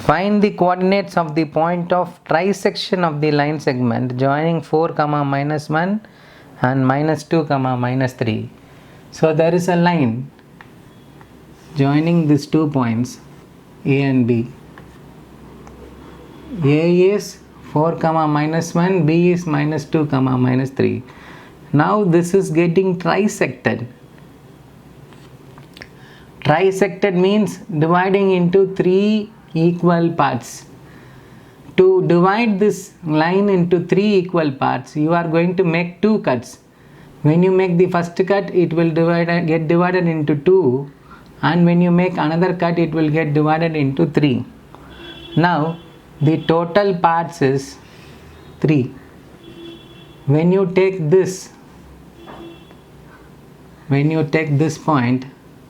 Find the coordinates of the point of trisection of the line segment joining 4, minus 1 and minus 2, minus 3. So there is a line joining these 2 points A and B. A is 4, minus 1, B is minus 2, minus 3. Now this is getting trisected. Trisected means dividing into 3 equal parts. To divide this line into 3 equal parts, you are going to make 2 cuts. When you make the first cut, it will get divided into 2, and when you make another cut, it will get divided into 3. Now the total parts is 3. When you take this point,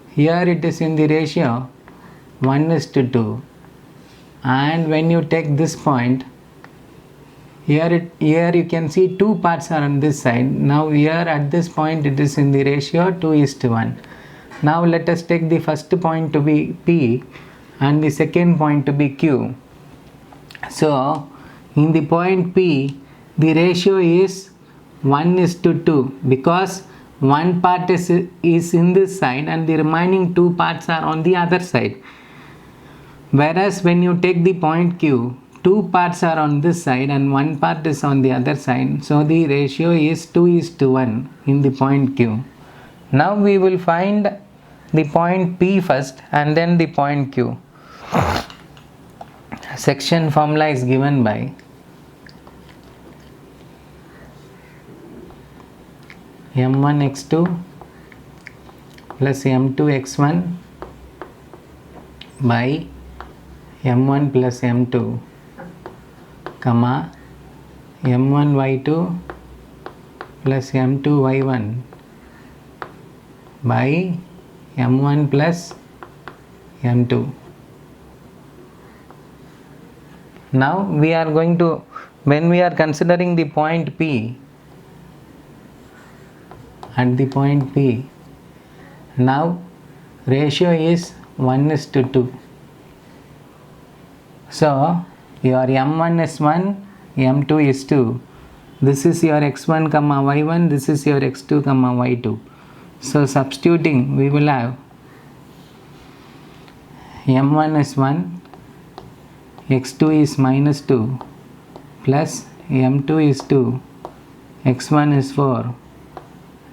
here it is in the ratio 1:2, and when you take this point, here you can see 2 parts are on this side. Now here at this point it is in the ratio 2:1. Now let us take the first point to be P and the second point to be Q. So in the point P, the ratio is 1:2 because one part is in this side and the remaining 2 parts are on the other side. Whereas when you take the point Q, 2 parts are on this side and 1 part is on the other side. So the ratio is 2:1 in the point Q. Now we will find the point P first and then the point Q. Section formula is given by m1 x2 plus m2 x1 by m1 plus m2, comma m1 y2 plus m2 y1 by m1 plus m2. Now we are going to, when we are considering the point P, at the point P, now ratio is 1:2. So your m1 is 1, m2 is 2. This is your x1, y1, this is your x2, y2. So substituting, we will have m1 is 1, x2 is minus 2, plus m2 is 2, x1 is 4,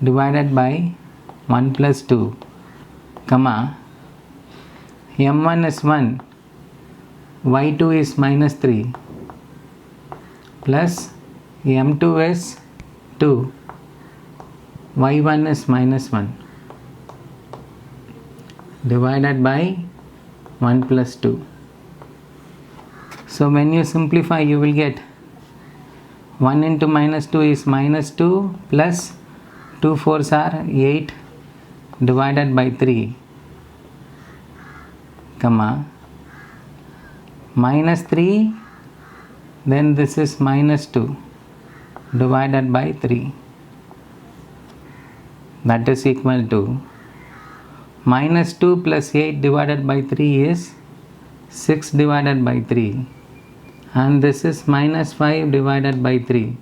divided by 1 plus 2, comma m1 is 1, y2 is minus 3, plus m2 is 2, y1 is minus 1, divided by 1 plus 2. So when you simplify, you will get 1 into minus 2 is minus 2 plus 2 4s are 8 divided by 3, comma minus 3, then this is minus 2 divided by 3, that is equal to minus 2 plus 8 divided by 3 is 6 divided by 3, and this is minus 5 divided by 3,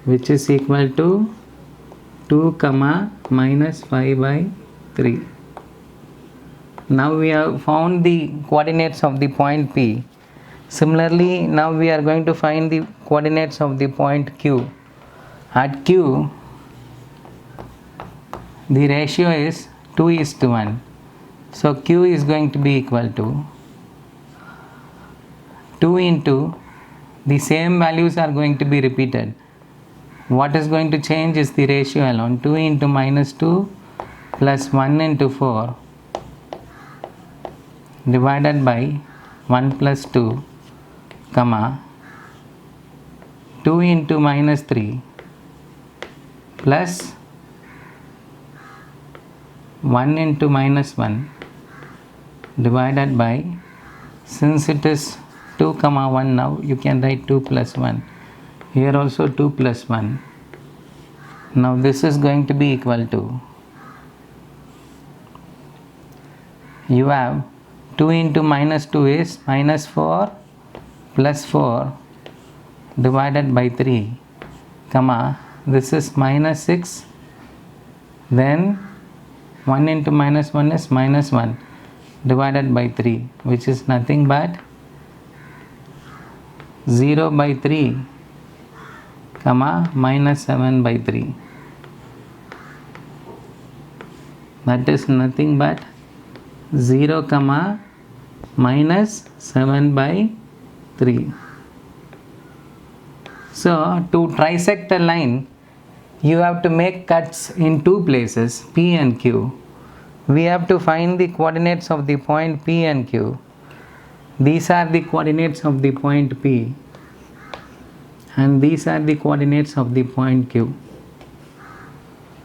which is equal to 2, minus 5 by 3. Now we have found the coordinates of the point P. Similarly, now we are going to find the coordinates of the point Q. At Q, the ratio is 2:1. So Q is going to be equal to 2 into, the same values are going to be repeated. What is going to change is the ratio alone. 2 into minus 2 plus 1 into 4 divided by 1 plus 2, comma 2 into minus 3 plus 1 into minus 1 divided by, since it is 2, 1, now you can write 2 plus 1. Here also 2 plus 1. Now this is going to be equal to, you have 2 into minus 2 is minus 4 plus 4 divided by 3, comma, this is minus 6, then 1 into minus 1 is minus 1 divided by 3, which is nothing but 0 by 3, comma, minus 7 by 3. That is nothing but 0, comma, minus 7 by 3. So, to trisect a line, you have to make cuts in two places, P and Q. We have to find the coordinates of the point P and Q. These are the coordinates of the point P, and these are the coordinates of the point Q.